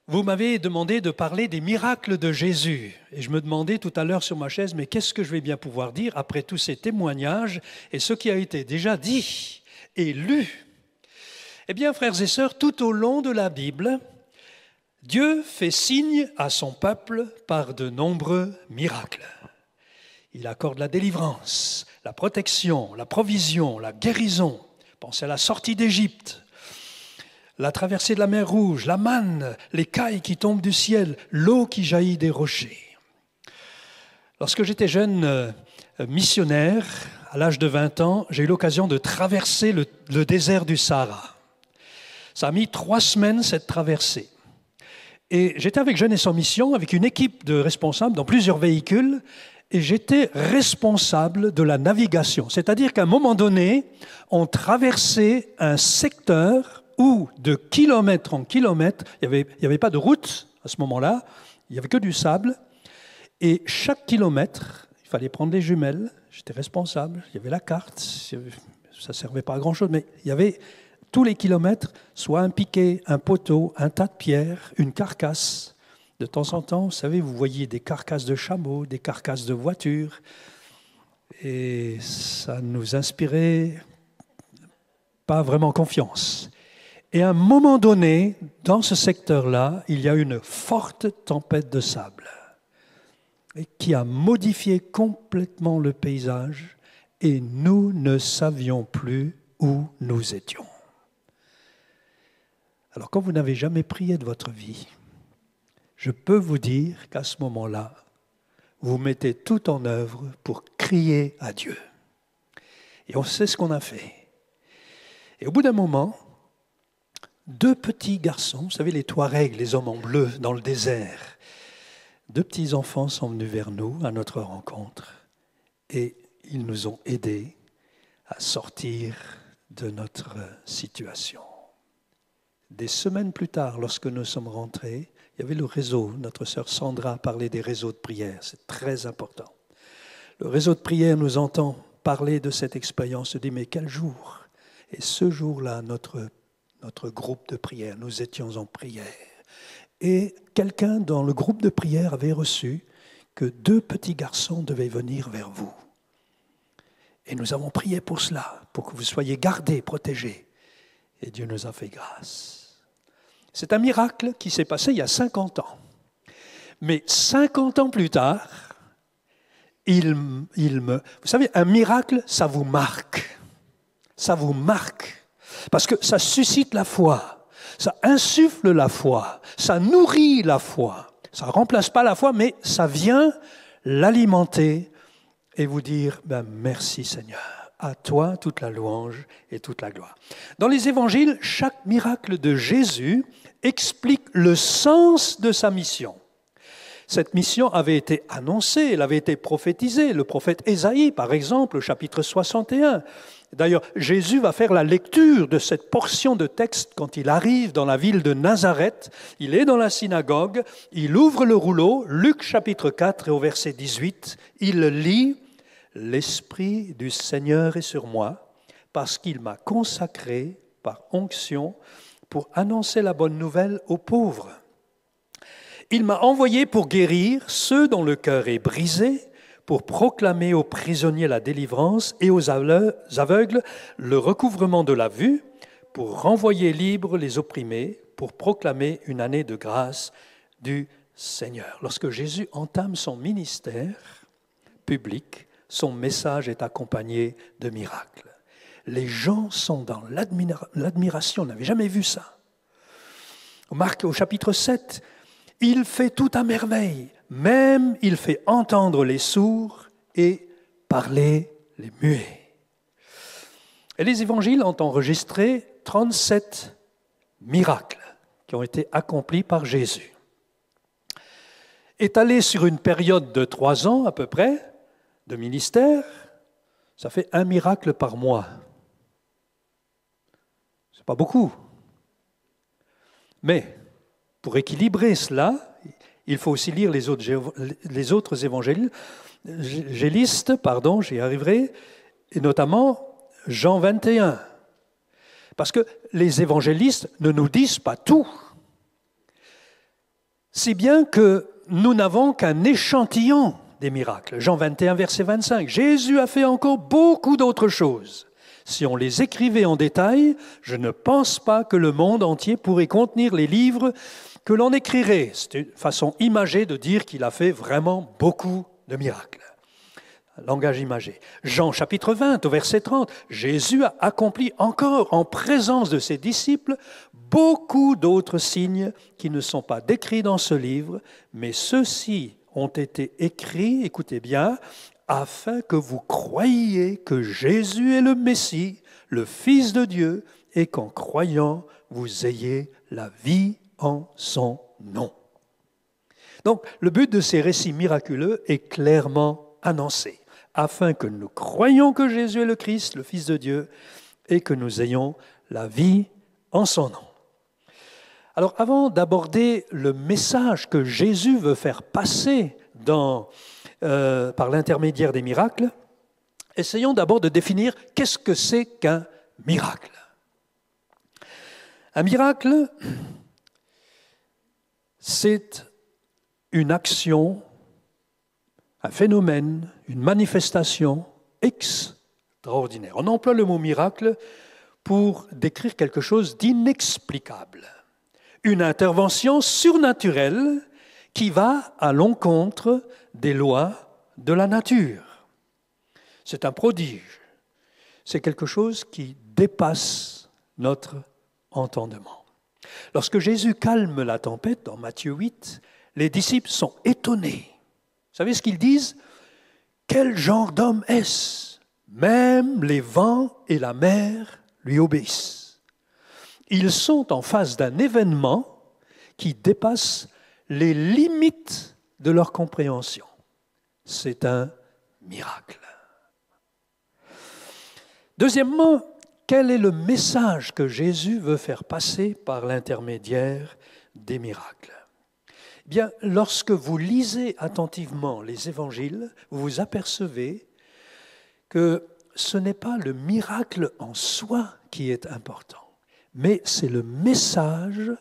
Vous m'avez demandé de parler des miracles de Jésus. Et je me demandais tout à l'heure sur ma chaise, mais qu'est-ce que je vais bien pouvoir dire après tous ces témoignages et ce qui a été déjà dit et lu? Eh bien, frères et sœurs, tout au long de la Bible, Dieu fait signe à son peuple par de nombreux miracles. Il accorde la délivrance, la protection, la provision, la guérison. Pensez à la sortie d'Égypte. La traversée de la mer Rouge, la manne, les cailles qui tombent du ciel, l'eau qui jaillit des rochers. Lorsque j'étais jeune missionnaire, à l'âge de 20 ans, j'ai eu l'occasion de traverser le désert du Sahara. Ça a mis 3 semaines, cette traversée. Et j'étais avec Jeunes et sans mission, avec une équipe de responsables dans plusieurs véhicules, et j'étais responsable de la navigation. C'est-à-dire qu'à un moment donné, on traversait un secteur où, de kilomètre en kilomètre, il n'y avait pas de route à ce moment-là, il n'y avait que du sable, et chaque kilomètre, il fallait prendre les jumelles, j'étais responsable, il y avait la carte, ça ne servait pas à grand-chose, mais il y avait tous les kilomètres, soit un piquet, un poteau, un tas de pierres, une carcasse. De temps en temps, vous savez, vous voyez des carcasses de chameaux, des carcasses de voitures, et ça nous inspirait pas vraiment confiance. Et à un moment donné, dans ce secteur-là, il y a une forte tempête de sable qui a modifié complètement le paysage et nous ne savions plus où nous étions. Alors, quand vous n'avez jamais prié de votre vie, je peux vous dire qu'à ce moment-là, vous mettez tout en œuvre pour crier à Dieu. Et on sait ce qu'on a fait. Et au bout d'un moment, 2 petits garçons, vous savez, les Touaregs, les hommes en bleu dans le désert, 2 petits enfants sont venus vers nous à notre rencontre et ils nous ont aidés à sortir de notre situation. Des semaines plus tard, lorsque nous sommes rentrés, il y avait le réseau. Notre sœur Sandra parlait des réseaux de prière, c'est très important. Le réseau de prière nous entend parler de cette expérience, se dit mais quel jour? Et ce jour-là, notre groupe de prière, nous étions en prière. Et quelqu'un dans le groupe de prière avait reçu que 2 petits garçons devaient venir vers vous. Et nous avons prié pour cela, pour que vous soyez gardés, protégés. Et Dieu nous a fait grâce. C'est un miracle qui s'est passé il y a 50 ans. Mais 50 ans plus tard, vous savez, un miracle, ça vous marque. Ça vous marque. Parce que ça suscite la foi, ça insuffle la foi, ça nourrit la foi. Ça ne remplace pas la foi, mais ça vient l'alimenter et vous dire merci Seigneur. À toi toute la louange et toute la gloire. Dans les évangiles, chaque miracle de Jésus explique le sens de sa mission. Cette mission avait été annoncée, elle avait été prophétisée. Le prophète Ésaïe, par exemple, au chapitre 61. D'ailleurs, Jésus va faire la lecture de cette portion de texte quand il arrive dans la ville de Nazareth. Il est dans la synagogue, il ouvre le rouleau, Luc chapitre 4 et au verset 18, il lit « L'Esprit du Seigneur est sur moi, parce qu'il m'a consacré par onction pour annoncer la bonne nouvelle aux pauvres. Il m'a envoyé pour guérir ceux dont le cœur est brisé, pour proclamer aux prisonniers la délivrance et aux aveugles le recouvrement de la vue, pour renvoyer libres les opprimés, pour proclamer une année de grâce du Seigneur. » Lorsque Jésus entame son ministère public, son message est accompagné de miracles. Les gens sont dans l'admiration, on n'avait jamais vu ça. Marc au chapitre 7, il fait tout à merveille. Même il fait entendre les sourds et parler les muets. Et les évangiles ont enregistré 37 miracles qui ont été accomplis par Jésus. Étalés sur une période de 3 ans à peu près de ministère, ça fait 1 miracle par mois. C'est pas beaucoup. Mais pour équilibrer cela, il faut aussi lire les autres évangélistes, j'y arriverai, et notamment Jean 21. Parce que les évangélistes ne nous disent pas tout. Si bien que nous n'avons qu'un échantillon des miracles. Jean 21, verset 25. Jésus a fait encore beaucoup d'autres choses. Si on les écrivait en détail, je ne pense pas que le monde entier pourrait contenir les livres que l'on écrirait. C'est une façon imagée de dire qu'il a fait vraiment beaucoup de miracles. Langage imagé. Jean chapitre 20, au verset 30, Jésus a accompli encore en présence de ses disciples beaucoup d'autres signes qui ne sont pas décrits dans ce livre, mais ceux-ci ont été écrits, écoutez bien, afin que vous croyiez que Jésus est le Messie, le Fils de Dieu, et qu'en croyant, vous ayez la vie en son nom. Donc, le but de ces récits miraculeux est clairement annoncé, afin que nous croyions que Jésus est le Christ, le Fils de Dieu, et que nous ayons la vie en son nom. Alors, avant d'aborder le message que Jésus veut faire passer par l'intermédiaire des miracles, essayons d'abord de définir qu'est-ce que c'est qu'un miracle. Un miracle, c'est une action, un phénomène, une manifestation extraordinaire. On emploie le mot miracle pour décrire quelque chose d'inexplicable. Une intervention surnaturelle qui va à l'encontre des lois de la nature. C'est un prodige. C'est quelque chose qui dépasse notre entendement. Lorsque Jésus calme la tempête, dans Matthieu 8, les disciples sont étonnés. Vous savez ce qu'ils disent ? Quel genre d'homme est-ce ? Même les vents et la mer lui obéissent. Ils sont en face d'un événement qui dépasse les limites de leur compréhension. C'est un miracle. Deuxièmement, quel est le message que Jésus veut faire passer par l'intermédiaire des miracles ? Eh bien, lorsque vous lisez attentivement les évangiles, vous vous apercevez que ce n'est pas le miracle en soi qui est important, mais c'est le message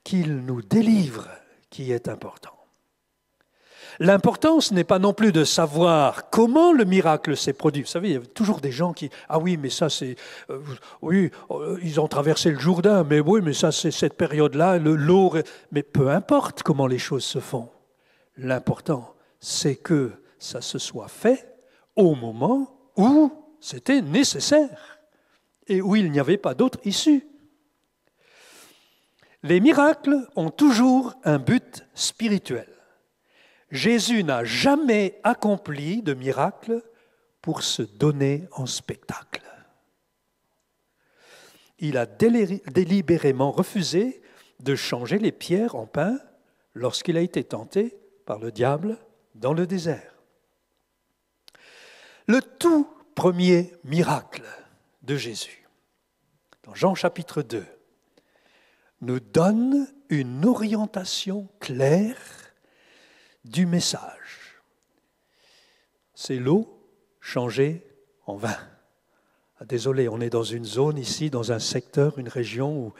qu'il nous délivre qui est important. L'important, ce n'est pas non plus de savoir comment le miracle s'est produit. Vous savez, il y a toujours des gens qui... Ah oui, mais ça c'est... oui, ils ont traversé le Jourdain, mais oui, mais ça c'est cette période-là, l'eau... Mais peu importe comment les choses se font. L'important, c'est que ça se soit fait au moment où c'était nécessaire et où il n'y avait pas d'autre issue. Les miracles ont toujours un but spirituel. Jésus n'a jamais accompli de miracle pour se donner en spectacle. Il a délibérément refusé de changer les pierres en pain lorsqu'il a été tenté par le diable dans le désert. Le tout premier miracle de Jésus, dans Jean chapitre 2, nous donne une orientation claire du message. C'est l'eau changée en vin. Ah, désolé, on est dans une zone ici, dans un secteur, une région où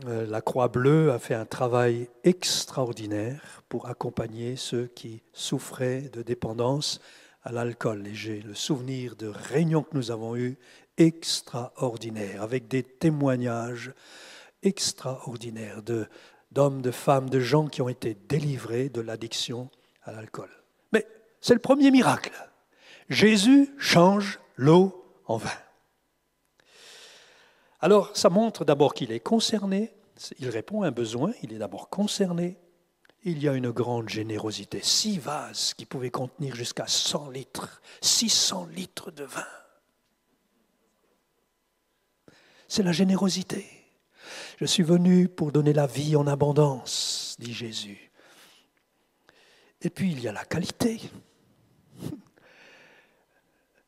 la Croix-Bleue a fait un travail extraordinaire pour accompagner ceux qui souffraient de dépendance à l'alcool. Et j'ai le souvenir de réunions que nous avons eues extraordinaires, avec des témoignages extraordinaires d'hommes, de femmes, de gens qui ont été délivrés de l'addiction à l'alcool. Mais c'est le premier miracle. Jésus change l'eau en vin. Alors, ça montre d'abord qu'il est concerné, il répond à un besoin, il est d'abord concerné. Il y a une grande générosité. 6 vases qui pouvaient contenir jusqu'à 100 litres, 600 litres de vin. C'est la générosité. Je suis venu pour donner la vie en abondance, dit Jésus. Et puis il y a la qualité.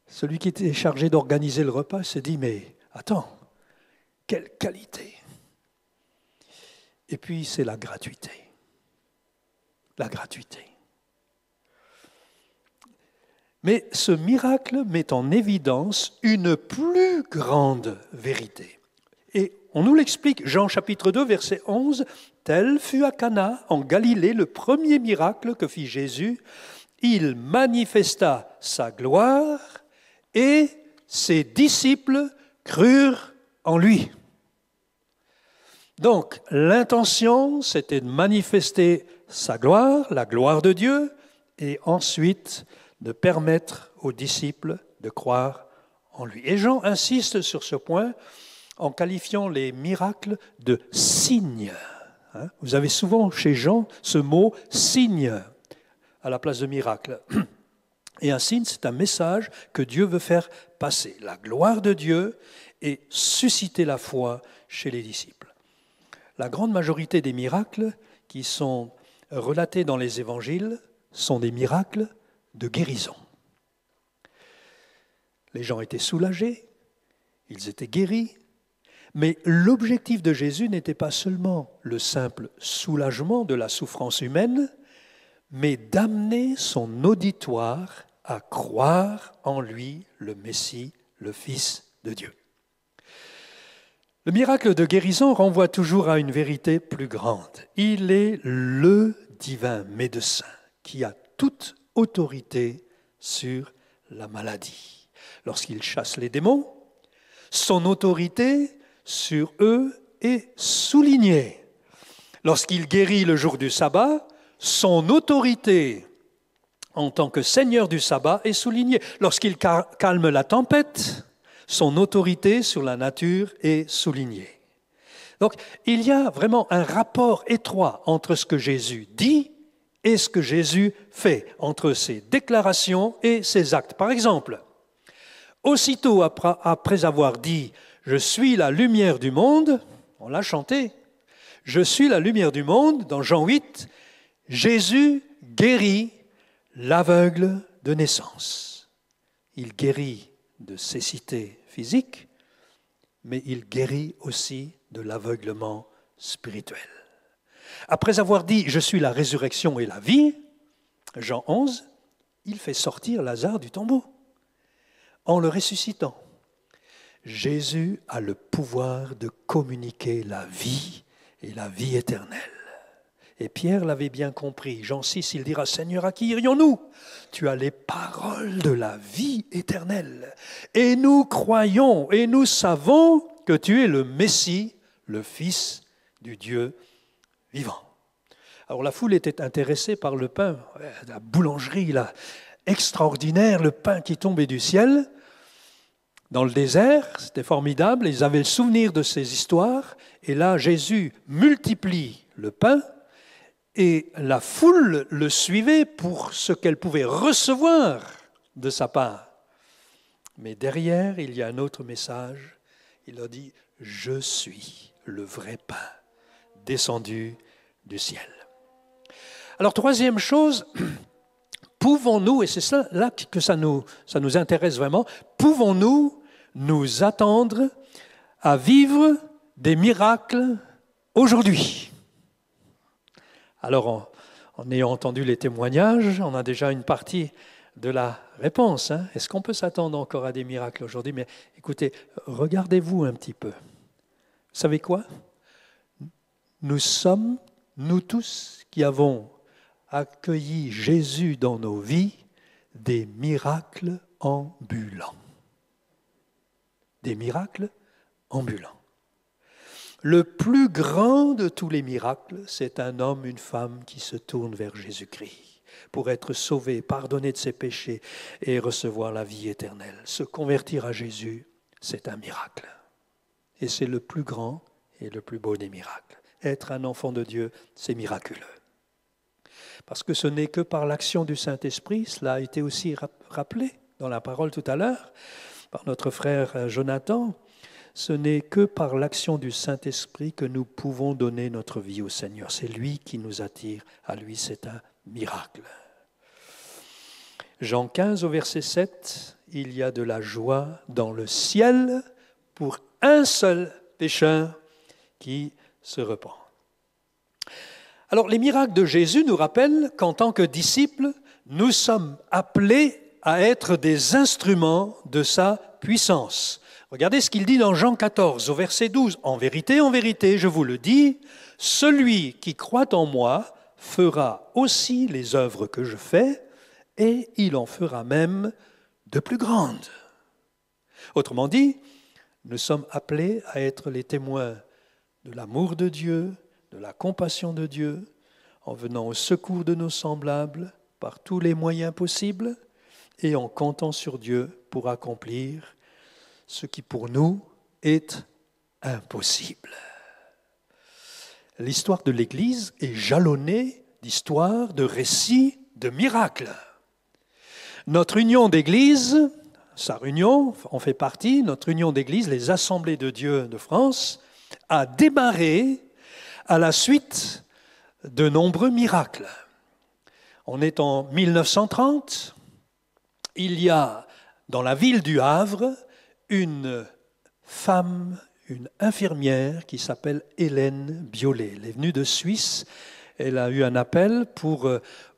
Celui qui était chargé d'organiser le repas se dit, mais attends, quelle qualité! Et puis c'est la gratuité. La gratuité. Mais ce miracle met en évidence une plus grande vérité. Et on nous l'explique, Jean chapitre 2, verset 11, « Tel fut à Cana, en Galilée, le premier miracle que fit Jésus. Il manifesta sa gloire et ses disciples crurent en lui. » Donc, l'intention, c'était de manifester sa gloire, la gloire de Dieu, et ensuite de permettre aux disciples de croire en lui. Et Jean insiste sur ce point en qualifiant les miracles de signes. Vous avez souvent chez Jean ce mot « signe » à la place de miracle. Et un signe, c'est un message que Dieu veut faire passer. La gloire de Dieu et susciter la foi chez les disciples. La grande majorité des miracles qui sont relatés dans les évangiles sont des miracles de guérison. Les gens étaient soulagés, ils étaient guéris, mais l'objectif de Jésus n'était pas seulement le simple soulagement de la souffrance humaine, mais d'amener son auditoire à croire en lui, le Messie, le Fils de Dieu. Le miracle de guérison renvoie toujours à une vérité plus grande. Il est le divin médecin qui a toute autorité sur la maladie. Lorsqu'il chasse les démons, son autorité sur eux est soulignée. Lorsqu'il guérit le jour du sabbat, son autorité en tant que Seigneur du sabbat est soulignée. Lorsqu'il calme la tempête, son autorité sur la nature est soulignée. Donc, il y a vraiment un rapport étroit entre ce que Jésus dit et ce que Jésus fait, entre ses déclarations et ses actes. Par exemple, aussitôt après avoir dit « Je suis la lumière du monde », on l'a chanté, « Je suis la lumière du monde », dans Jean 8, Jésus guérit l'aveugle de naissance. Il guérit de cécité physique, mais il guérit aussi de l'aveuglement spirituel. Après avoir dit « Je suis la résurrection et la vie », Jean 11, il fait sortir Lazare du tombeau en le ressuscitant. Jésus a le pouvoir de communiquer la vie et la vie éternelle. Et Pierre l'avait bien compris. Jean 6, il dira « Seigneur, à qui irions-nous ? Tu as les paroles de la vie éternelle. Et nous croyons et nous savons que tu es le Messie, le Fils du Dieu vivant. » Alors la foule était intéressée par le pain, la boulangerie là, extraordinaire, le pain qui tombait du ciel. Dans le désert, c'était formidable, ils avaient le souvenir de ces histoires. Et là, Jésus multiplie le pain. Et la foule le suivait pour ce qu'elle pouvait recevoir de sa part. Mais derrière, il y a un autre message. Il leur dit « Je suis le vrai pain, descendu du ciel. » Alors, troisième chose, pouvons-nous, et c'est ça là que ça nous intéresse vraiment, pouvons-nous nous attendre à vivre des miracles aujourd'hui ? Alors, en ayant entendu les témoignages, on a déjà une partie de la réponse. Est-ce qu'on peut s'attendre encore à des miracles aujourd'hui ? Mais écoutez, regardez-vous un petit peu. Vous savez quoi ? Nous sommes, nous tous, qui avons accueilli Jésus dans nos vies, des miracles ambulants. Des miracles ambulants. Le plus grand de tous les miracles, c'est un homme, une femme qui se tourne vers Jésus-Christ pour être sauvé, pardonné de ses péchés et recevoir la vie éternelle. Se convertir à Jésus, c'est un miracle. Et c'est le plus grand et le plus beau des miracles. Être un enfant de Dieu, c'est miraculeux. Parce que ce n'est que par l'action du Saint-Esprit, cela a été aussi rappelé dans la parole tout à l'heure, par notre frère Jonathan, ce n'est que par l'action du Saint-Esprit que nous pouvons donner notre vie au Seigneur. C'est lui qui nous attire à lui, c'est un miracle. Jean 15 au verset 7, il y a de la joie dans le ciel pour un seul pécheur qui se repent. Alors les miracles de Jésus nous rappellent qu'en tant que disciples, nous sommes appelés à être des instruments de sa puissance. Regardez ce qu'il dit dans Jean 14, au verset 12. En vérité, je vous le dis, celui qui croit en moi fera aussi les œuvres que je fais, et il en fera même de plus grandes. Autrement dit, nous sommes appelés à être les témoins de l'amour de Dieu, de la compassion de Dieu, en venant au secours de nos semblables par tous les moyens possibles et en comptant sur Dieu pour accomplir ce qui pour nous est impossible. L'histoire de l'Église est jalonnée d'histoires, de récits, de miracles. Notre union d'Église, sa réunion en fait partie, notre union d'Église, les Assemblées de Dieu de France, a démarré à la suite de nombreux miracles. On est en 1930, il y a dans la ville du Havre une femme, une infirmière qui s'appelle Hélène Biolay. Elle est venue de Suisse, elle a eu un appel pour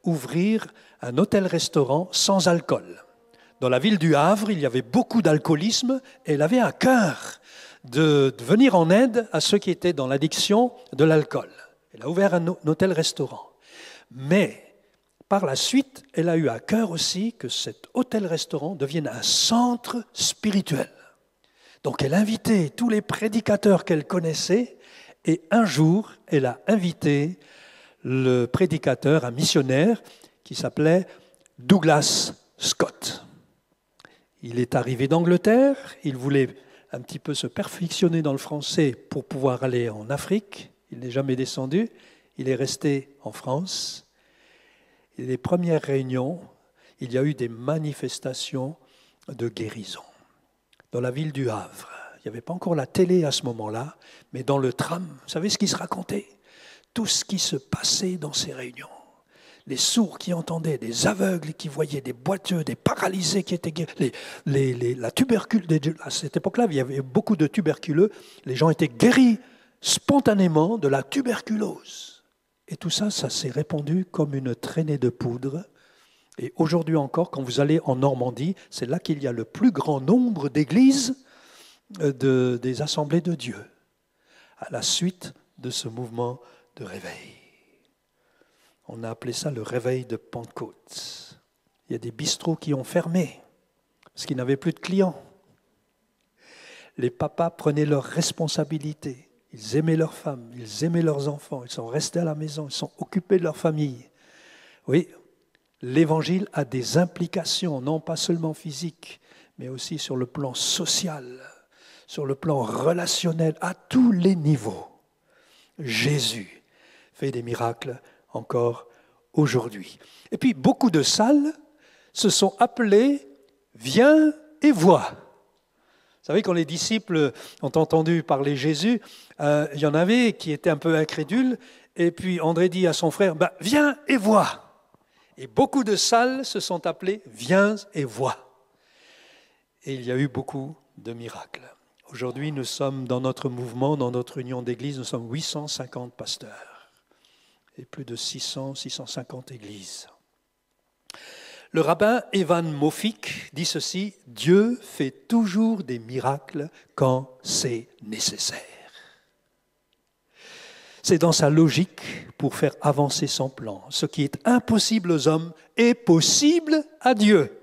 ouvrir un hôtel-restaurant sans alcool. Dans la ville du Havre, il y avait beaucoup d'alcoolisme et elle avait à cœur de venir en aide à ceux qui étaient dans l'addiction de l'alcool. Elle a ouvert un hôtel-restaurant. Mais par la suite, elle a eu à cœur aussi que cet hôtel-restaurant devienne un centre spirituel. Donc elle invitait tous les prédicateurs qu'elle connaissait et un jour, elle a invité le prédicateur, un missionnaire qui s'appelait Douglas Scott. Il est arrivé d'Angleterre, il voulait un petit peu se perfectionner dans le français pour pouvoir aller en Afrique. Il n'est jamais descendu, il est resté en France. Et les premières réunions, il y a eu des manifestations de guérison. Dans la ville du Havre, il n'y avait pas encore la télé à ce moment-là, mais dans le tram, vous savez ce qui se racontait? Tout ce qui se passait dans ces réunions. Les sourds qui entendaient, des aveugles qui voyaient, des boiteux, des paralysés qui étaient guéris, la tuberculose. À cette époque-là, il y avait beaucoup de tuberculeux. Les gens étaient guéris spontanément de la tuberculose. Et tout ça, ça s'est répandu comme une traînée de poudre. Et aujourd'hui encore, quand vous allez en Normandie, c'est là qu'il y a le plus grand nombre d'églises des assemblées de Dieu, à la suite de ce mouvement de réveil. On a appelé ça le réveil de Pentecôte. Il y a des bistrots qui ont fermé parce qu'ils n'avaient plus de clients. Les papas prenaient leurs responsabilités. Ils aimaient leurs femmes, ils aimaient leurs enfants. Ils sont restés à la maison, ils sont occupés de leur famille. Oui, l'évangile a des implications, non pas seulement physiques, mais aussi sur le plan social, sur le plan relationnel, à tous les niveaux. Jésus fait des miracles encore aujourd'hui. Et puis, beaucoup de salles se sont appelées « Viens et vois ». Vous savez, quand les disciples ont entendu parler Jésus, il y en avait qui étaient un peu incrédules, et puis André dit à son frère « Viens et vois ». Et beaucoup de salles se sont appelées « Viens et vois ». Et il y a eu beaucoup de miracles. Aujourd'hui, nous sommes dans notre mouvement, dans notre union d'église, nous sommes 850 pasteurs et plus de 650 églises. Le rabbin Evan Moffick dit ceci, « Dieu fait toujours des miracles quand c'est nécessaire. » C'est dans sa logique pour faire avancer son plan. Ce qui est impossible aux hommes est possible à Dieu.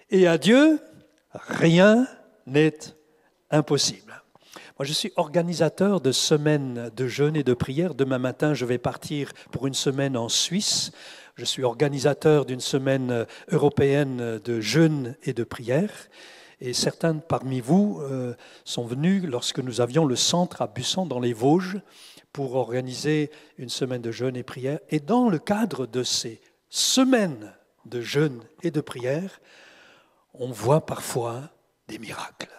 Et à Dieu, rien n'est impossible. Moi, je suis organisateur de semaines de jeûne et de prière. Demain matin, je vais partir pour une semaine en Suisse. Je suis organisateur d'une semaine européenne de jeûne et de prière. Et certains parmi vous sont venus lorsque nous avions le centre à Bussan dans les Vosges pour organiser une semaine de jeûne et prière. Et dans le cadre de ces semaines de jeûne et de prière, on voit parfois des miracles.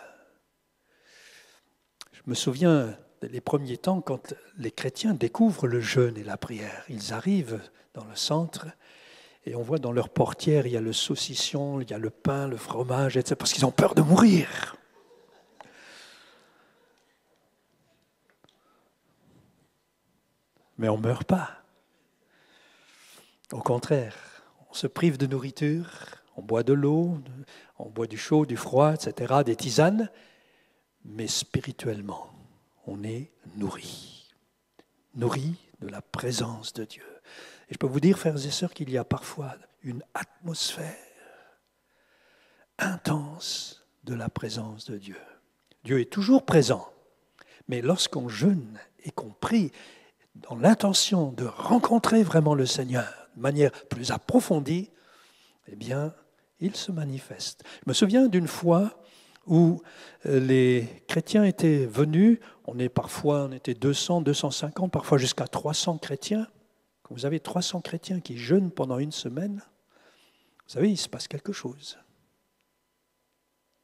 Je me souviens des premiers temps quand les chrétiens découvrent le jeûne et la prière. Ils arrivent dans le centre et on voit dans leur portière, il y a le saucisson, il y a le pain, le fromage, etc. parce qu'ils ont peur de mourir. Mais on ne meurt pas. Au contraire, on se prive de nourriture, on boit de l'eau, on boit du chaud, du froid, etc., des tisanes, mais spirituellement, on est nourri. Nourri de la présence de Dieu. Et je peux vous dire, frères et sœurs, qu'il y a parfois une atmosphère intense de la présence de Dieu. Dieu est toujours présent, mais lorsqu'on jeûne et qu'on prie dans l'intention de rencontrer vraiment le Seigneur de manière plus approfondie, eh bien, il se manifeste. Je me souviens d'une fois où les chrétiens étaient venus, on était 200, 250, parfois jusqu'à 300 chrétiens. Quand vous avez 300 chrétiens qui jeûnent pendant une semaine, vous savez, il se passe quelque chose.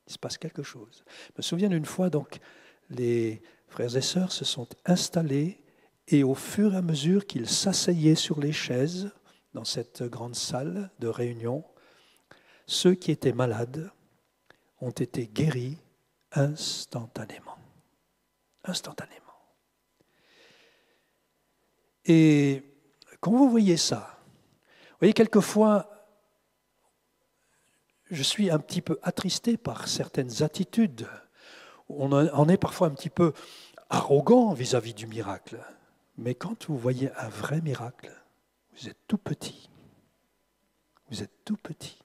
Il se passe quelque chose. Je me souviens d'une fois, donc, les frères et sœurs se sont installés et au fur et à mesure qu'ils s'asseyaient sur les chaises dans cette grande salle de réunion, ceux qui étaient malades ont été guéris instantanément. Instantanément. Et quand vous voyez ça, vous voyez, quelquefois, je suis un petit peu attristé par certaines attitudes. On en est parfois un petit peu arrogant vis-à-vis du miracle. Mais quand vous voyez un vrai miracle, vous êtes tout petit. Vous êtes tout petit.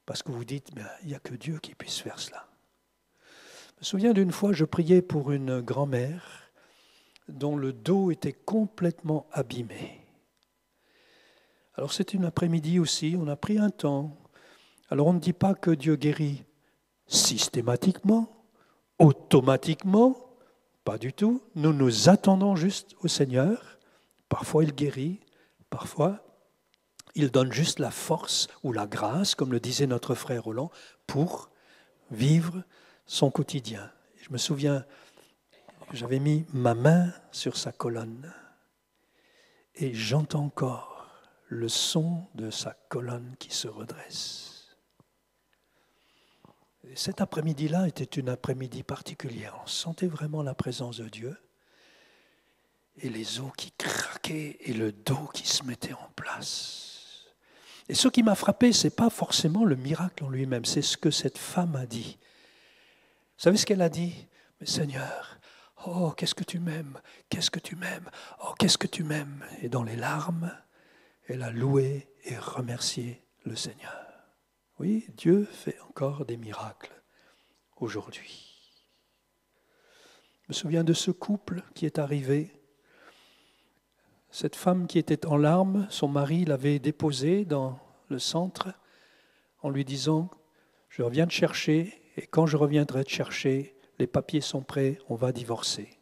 Parce que vous dites, il n'y a que Dieu qui puisse faire cela. Je me souviens d'une fois, je priais pour une grand-mère dont le dos était complètement abîmé. Alors c'était une après-midi aussi, on a pris un temps. Alors on ne dit pas que Dieu guérit systématiquement, automatiquement, pas du tout. Nous nous attendons juste au Seigneur. Parfois il guérit, parfois il donne juste la force ou la grâce, comme le disait notre frère Roland, pour vivre son quotidien. Je me souviens, j'avais mis ma main sur sa colonne et j'entends encore le son de sa colonne qui se redresse. Et cet après-midi-là était une après-midi particulière. On sentait vraiment la présence de Dieu et les os qui craquaient et le dos qui se mettait en place. Et ce qui m'a frappé, ce n'est pas forcément le miracle en lui-même, c'est ce que cette femme a dit. Vous savez ce qu'elle a dit? Mais Seigneur, oh, qu'est-ce que tu m'aimes, qu'est-ce que tu m'aimes, oh, qu'est-ce que tu m'aimes. Et dans les larmes, elle a loué et remercié le Seigneur. Oui, Dieu fait encore des miracles aujourd'hui. Je me souviens de ce couple qui est arrivé. Cette femme qui était en larmes, son mari l'avait déposée dans le centre en lui disant « Je reviens te chercher et quand je reviendrai te chercher, les papiers sont prêts, on va divorcer. »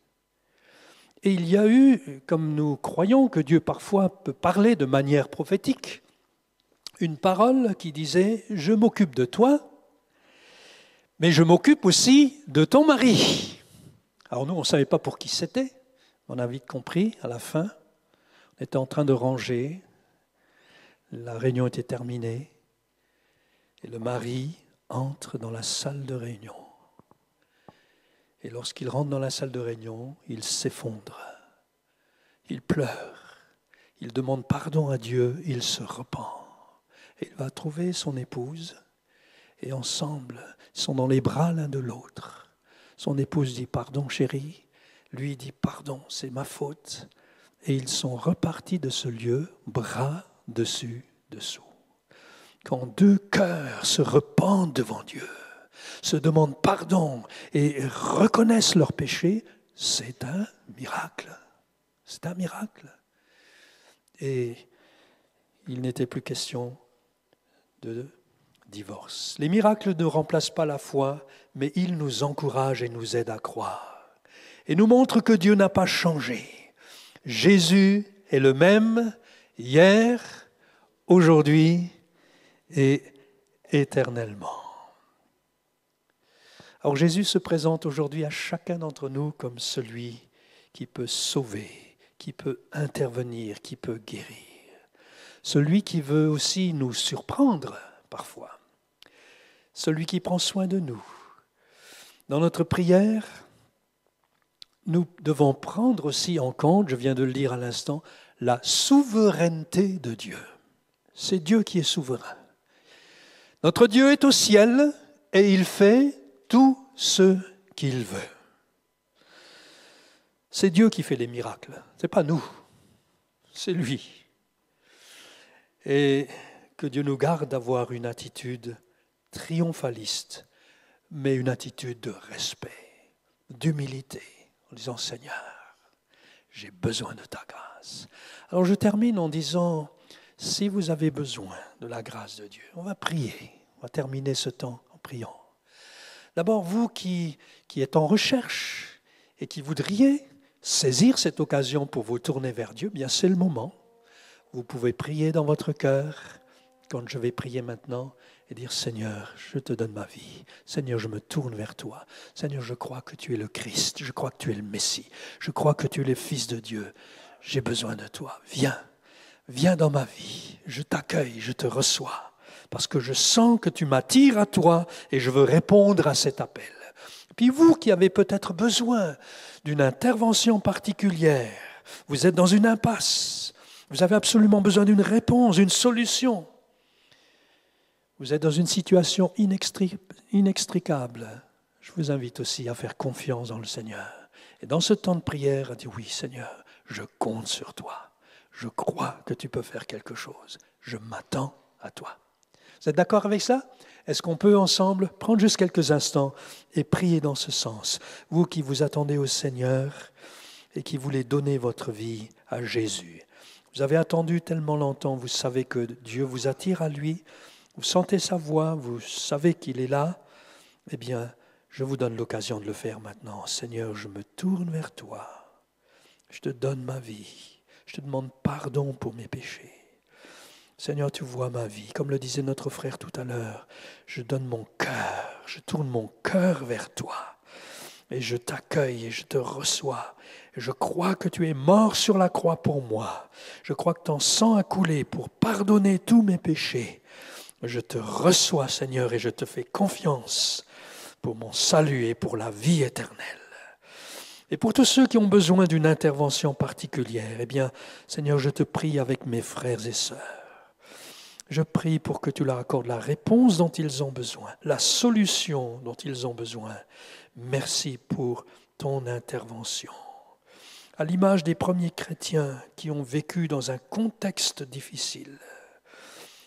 Et il y a eu, comme nous croyons que Dieu parfois peut parler de manière prophétique, une parole qui disait « Je m'occupe de toi, mais je m'occupe aussi de ton mari. » Alors nous, on ne savait pas pour qui c'était, on a vite compris à la fin. On était en train de ranger, la réunion était terminée, et le mari entre dans la salle de réunion. Et lorsqu'il rentre dans la salle de réunion, il s'effondre, il pleure, il demande pardon à Dieu, il se repent. Et il va trouver son épouse, et ensemble, ils sont dans les bras l'un de l'autre. Son épouse dit « Pardon chérie », lui dit « Pardon, c'est ma faute ». Et ils sont repartis de ce lieu, bras dessus, dessous. Quand deux cœurs se repentent devant Dieu, se demandent pardon et reconnaissent leurs péchés, c'est un miracle. C'est un miracle. Et il n'était plus question de divorce. Les miracles ne remplacent pas la foi, mais ils nous encouragent et nous aident à croire. Et nous montrent que Dieu n'a pas changé. Jésus est le même hier, aujourd'hui et éternellement. Alors Jésus se présente aujourd'hui à chacun d'entre nous comme celui qui peut sauver, qui peut intervenir, qui peut guérir. Celui qui veut aussi nous surprendre parfois. Celui qui prend soin de nous. Dans notre prière, nous devons prendre aussi en compte, je viens de le dire à l'instant, la souveraineté de Dieu. C'est Dieu qui est souverain. Notre Dieu est au ciel et il fait tout ce qu'il veut. C'est Dieu qui fait les miracles, ce n'est pas nous, c'est lui. Et que Dieu nous garde d'avoir une attitude triomphaliste, mais une attitude de respect, d'humilité, en disant « Seigneur, j'ai besoin de ta grâce ». Alors je termine en disant, si vous avez besoin de la grâce de Dieu, on va prier, on va terminer ce temps en priant. D'abord, vous qui êtes en recherche et qui voudriez saisir cette occasion pour vous tourner vers Dieu, bien c'est le moment. Vous pouvez prier dans votre cœur, quand je vais prier maintenant, et dire « Seigneur, je te donne ma vie. Seigneur, je me tourne vers toi. Seigneur, je crois que tu es le Christ. Je crois que tu es le Messie. Je crois que tu es le Fils de Dieu. J'ai besoin de toi. Viens dans ma vie. Je t'accueille, je te reçois. Parce que je sens que tu m'attires à toi et je veux répondre à cet appel. » Puis vous qui avez peut-être besoin d'une intervention particulière, vous êtes dans une impasse, vous avez absolument besoin d'une réponse, d'une solution. Vous êtes dans une situation inextricable. Je vous invite aussi à faire confiance dans le Seigneur. Et dans ce temps de prière, à dire oui Seigneur, je compte sur toi. Je crois que tu peux faire quelque chose. Je m'attends à toi. Vous êtes d'accord avec ça? Est-ce qu'on peut ensemble prendre juste quelques instants et prier dans ce sens? Vous qui vous attendez au Seigneur et qui voulez donner votre vie à Jésus. Vous avez attendu tellement longtemps, vous savez que Dieu vous attire à lui. Vous sentez sa voix, vous savez qu'il est là. Eh bien, je vous donne l'occasion de le faire maintenant. Seigneur, je me tourne vers toi. Je te donne ma vie. Je te demande pardon pour mes péchés. Seigneur, tu vois ma vie. Comme le disait notre frère tout à l'heure, je donne mon cœur. Je tourne mon cœur vers toi. Et je t'accueille et je te reçois. Et je crois que tu es mort sur la croix pour moi. Je crois que ton sang a coulé pour pardonner tous mes péchés. Je te reçois, Seigneur, et je te fais confiance pour mon salut et pour la vie éternelle. Et pour tous ceux qui ont besoin d'une intervention particulière, eh bien, Seigneur, je te prie avec mes frères et sœurs. Je prie pour que tu leur accordes la réponse dont ils ont besoin, la solution dont ils ont besoin. Merci pour ton intervention. À l'image des premiers chrétiens qui ont vécu dans un contexte difficile,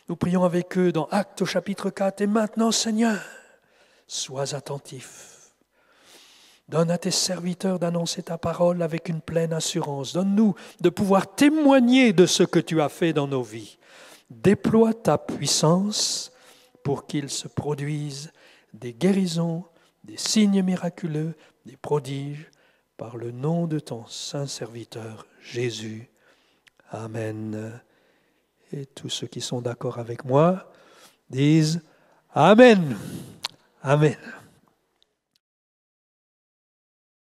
nous prions avec eux dans Actes au chapitre 4. Et maintenant, Seigneur, sois attentif. Donne à tes serviteurs d'annoncer ta parole avec une pleine assurance. Donne-nous de pouvoir témoigner de ce que tu as fait dans nos vies. Déploie ta puissance pour qu'il se produise des guérisons, des signes miraculeux, des prodiges, par le nom de ton saint serviteur Jésus. Amen. Et tous ceux qui sont d'accord avec moi disent Amen. Amen.